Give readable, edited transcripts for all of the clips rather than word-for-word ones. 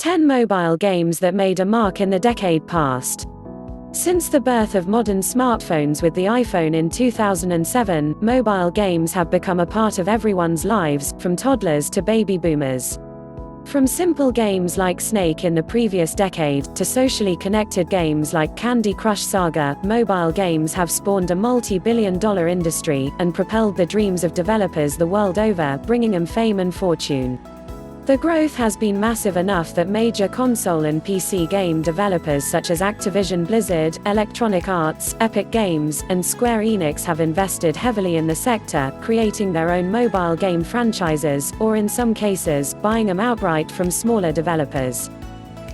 10 mobile games that made a mark in the decade past. Since the birth of modern smartphones with the iPhone in 2007, mobile games have become a part of everyone's lives, from toddlers to baby boomers. From simple games like Snake in the previous decade, to socially connected games like Candy Crush Saga, mobile games have spawned a multi-billion-dollar industry, and propelled the dreams of developers the world over, bringing them fame and fortune. The growth has been massive enough that major console and PC game developers such as Activision Blizzard, Electronic Arts, Epic Games, and Square Enix have invested heavily in the sector, creating their own mobile game franchises, or in some cases, buying them outright from smaller developers.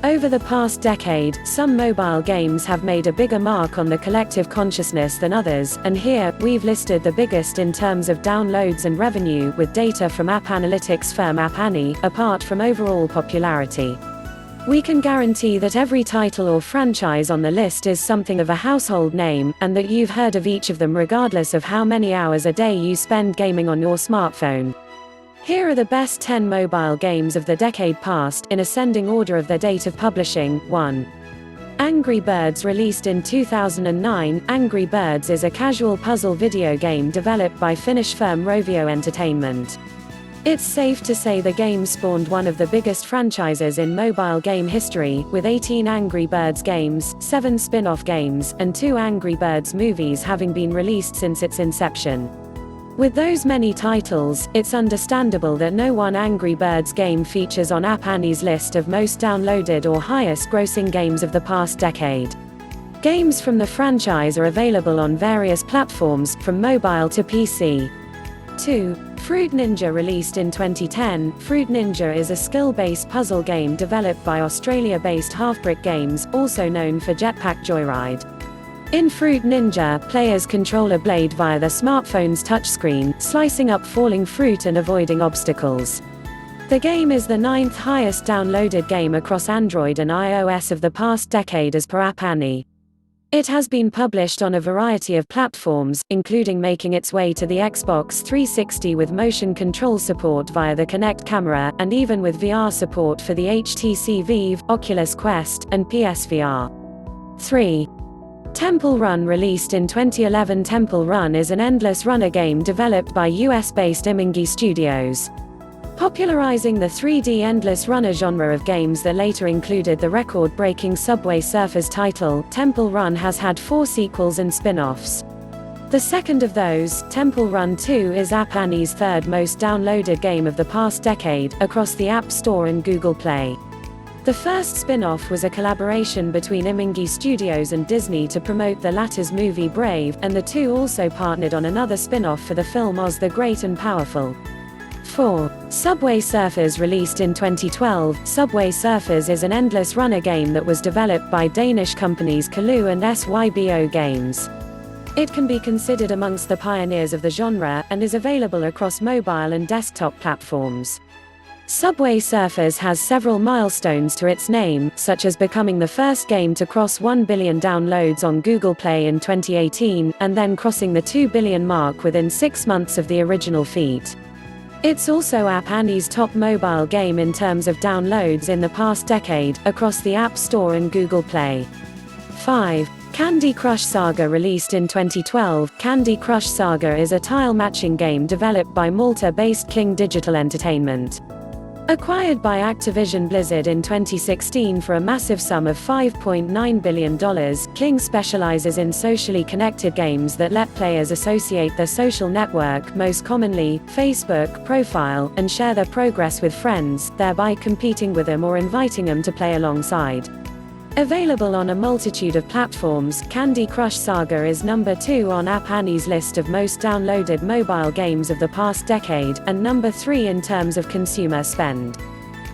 Over the past decade, some mobile games have made a bigger mark on the collective consciousness than others, and here, we've listed the biggest in terms of downloads and revenue with data from app analytics firm App Annie, apart from overall popularity. We can guarantee that every title or franchise on the list is something of a household name, and that you've heard of each of them regardless of how many hours a day you spend gaming on your smartphone. Here are the best 10 mobile games of the decade past, in ascending order of their date of publishing. 1. Angry Birds. Released in 2009, Angry Birds is a casual puzzle video game developed by Finnish firm Rovio Entertainment. It's safe to say the game spawned one of the biggest franchises in mobile game history, with 18 Angry Birds games, 7 spin-off games, and 2 Angry Birds movies having been released since its inception. With those many titles, it's understandable that no one Angry Birds game features on App Annie's list of most downloaded or highest grossing games of the past decade. Games from the franchise are available on various platforms, from mobile to PC. 2. Fruit Ninja. Released in 2010, Fruit Ninja is a skill-based puzzle game developed by Australia-based Halfbrick Games, also known for Jetpack Joyride. In Fruit Ninja, players control a blade via their smartphone's touchscreen, slicing up falling fruit and avoiding obstacles. The game is the 9th highest downloaded game across Android and iOS of the past decade as per App Annie. It has been published on a variety of platforms, including making its way to the Xbox 360 with motion control support via the Kinect camera, and even with VR support for the HTC Vive, Oculus Quest, and PSVR. 3. Temple Run. Released in 2011, Temple Run is an endless runner game developed by US-based Imangi Studios. Popularizing the 3D endless runner genre of games that later included the record-breaking Subway Surfers title, Temple Run has had 4 sequels and spin-offs. The second of those, Temple Run 2, is App Annie's 3rd most downloaded game of the past decade, across the App Store and Google Play. The first spin-off was a collaboration between Imangi Studios and Disney to promote the latter's movie Brave, and the two also partnered on another spin-off for the film Oz the Great and Powerful. 4. Subway Surfers. Released in 2012, Subway Surfers is an endless runner game that was developed by Danish companies Kaloo and SYBO Games. It can be considered amongst the pioneers of the genre, and is available across mobile and desktop platforms. Subway Surfers has several milestones to its name, such as becoming the first game to cross 1 billion downloads on Google Play in 2018, and then crossing the 2 billion mark within 6 months of the original feat. It's also App Annie's top mobile game in terms of downloads in the past decade, across the App Store and Google Play. 5. Candy Crush Saga. Released in 2012, Candy Crush Saga is a tile-matching game developed by Malta-based King Digital Entertainment. Acquired by Activision Blizzard in 2016 for a massive sum of $5.9 billion, King specializes in socially connected games that let players associate their social network, most commonly, Facebook, profile, and share their progress with friends, thereby competing with them or inviting them to play alongside. Available on a multitude of platforms, Candy Crush Saga is number 2 on App Annie's list of most downloaded mobile games of the past decade, and number 3 in terms of consumer spend.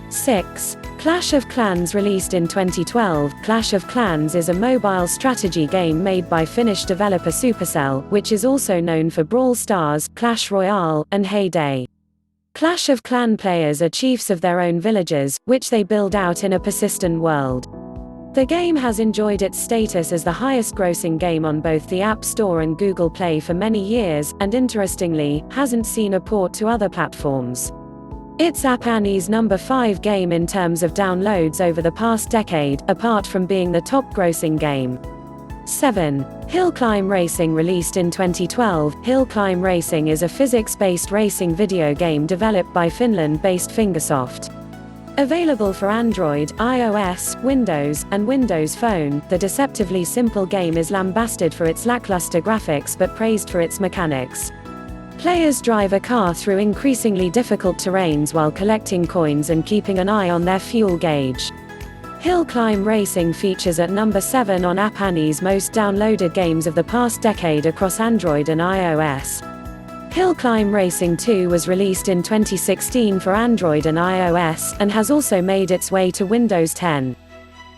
6. Clash of Clans. Released in 2012, Clash of Clans is a mobile strategy game made by Finnish developer Supercell, which is also known for Brawl Stars, Clash Royale, and Hay Day. Clash of Clan players are chiefs of their own villages, which they build out in a persistent world. The game has enjoyed its status as the highest-grossing game on both the App Store and Google Play for many years, and interestingly, hasn't seen a port to other platforms. It's App Annie's number 5 game in terms of downloads over the past decade, apart from being the top-grossing game. 7. Hill Climb Racing. Released in 2012, Hill Climb Racing is a physics-based racing video game developed by Finland-based Fingersoft. Available for Android, iOS, Windows, and Windows Phone, the deceptively simple game is lambasted for its lackluster graphics but praised for its mechanics. Players drive a car through increasingly difficult terrains while collecting coins and keeping an eye on their fuel gauge. Hill Climb Racing features at number 7 on App Annie's most downloaded games of the past decade across Android and iOS. Hill Climb Racing 2 was released in 2016 for Android and iOS, and has also made its way to Windows 10.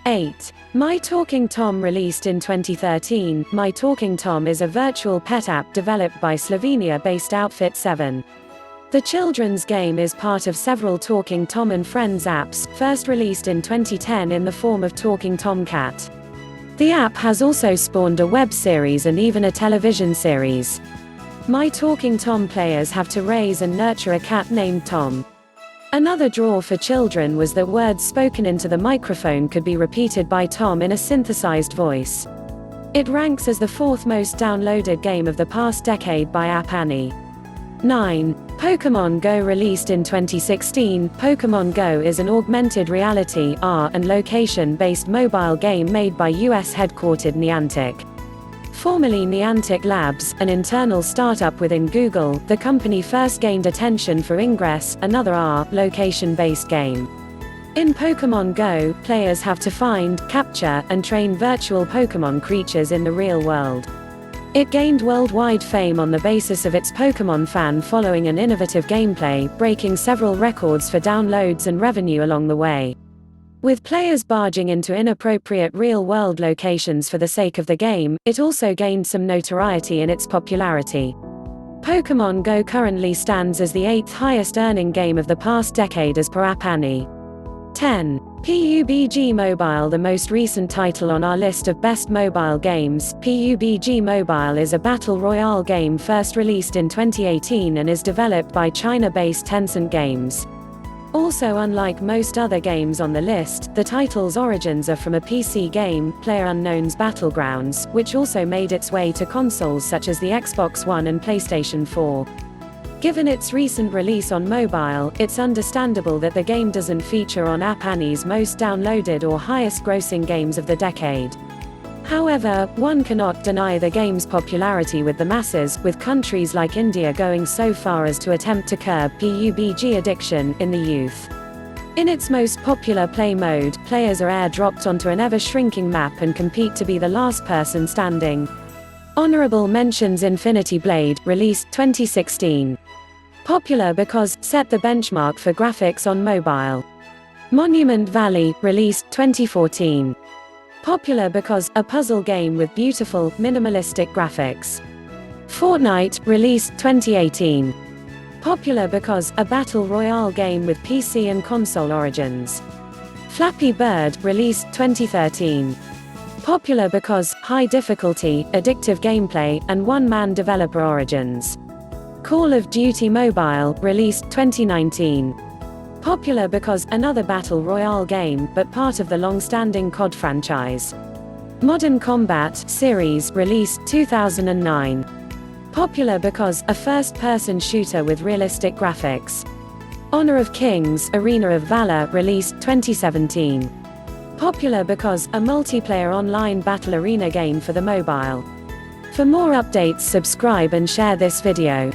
8. My Talking Tom. Released in 2013, My Talking Tom is a virtual pet app developed by Slovenia-based Outfit 7. The children's game is part of several Talking Tom and Friends apps, first released in 2010 in the form of Talking Tomcat. The app has also spawned a web series and even a television series. My Talking Tom players have to raise and nurture a cat named Tom. Another draw for children was that words spoken into the microphone could be repeated by Tom in a synthesized voice. It ranks as the 4th most downloaded game of the past decade by App Annie. 9. Pokémon Go. Released in 2016, Pokémon Go is an augmented reality (AR) and location-based mobile game made by US-headquartered Niantic. Formerly Niantic Labs, an internal startup within Google, the company first gained attention for Ingress, another AR, location-based game. In Pokémon Go, players have to find, capture, and train virtual Pokémon creatures in the real world. It gained worldwide fame on the basis of its Pokémon fan following and innovative gameplay, breaking several records for downloads and revenue along the way. With players barging into inappropriate real-world locations for the sake of the game, it also gained some notoriety in its popularity. Pokémon Go currently stands as the 8th highest-earning game of the past decade as per App Annie. 10. PUBG Mobile. The most recent title on our list of best mobile games, PUBG Mobile is a battle royale game first released in 2018 and is developed by China-based Tencent Games. Also, unlike most other games on the list, the title's origins are from a PC game, PlayerUnknown's Battlegrounds, which also made its way to consoles such as the Xbox One and PlayStation 4. Given its recent release on mobile, it's understandable that the game doesn't feature on App Annie's most downloaded or highest-grossing games of the decade. However, one cannot deny the game's popularity with the masses, with countries like India going so far as to attempt to curb PUBG addiction in the youth. In its most popular play mode, players are air-dropped onto an ever-shrinking map and compete to be the last person standing. Honorable mentions: Infinity Blade, released 2016. Popular because set the benchmark for graphics on mobile. Monument Valley, released 2014. Popular because a puzzle game with beautiful, minimalistic graphics. Fortnite, released 2018. Popular because a battle royale game with PC and console origins. Flappy Bird, released 2013. Popular because high difficulty, addictive gameplay, and one-man developer origins. Call of Duty Mobile, released 2019. Popular because another battle royale game, but part of the long-standing COD franchise. Modern Combat series, released 2009. Popular because a first-person shooter with realistic graphics. Honor of Kings: Arena of Valor, released 2017. Popular because a multiplayer online battle arena game for the mobile. For more updates, subscribe and share this video.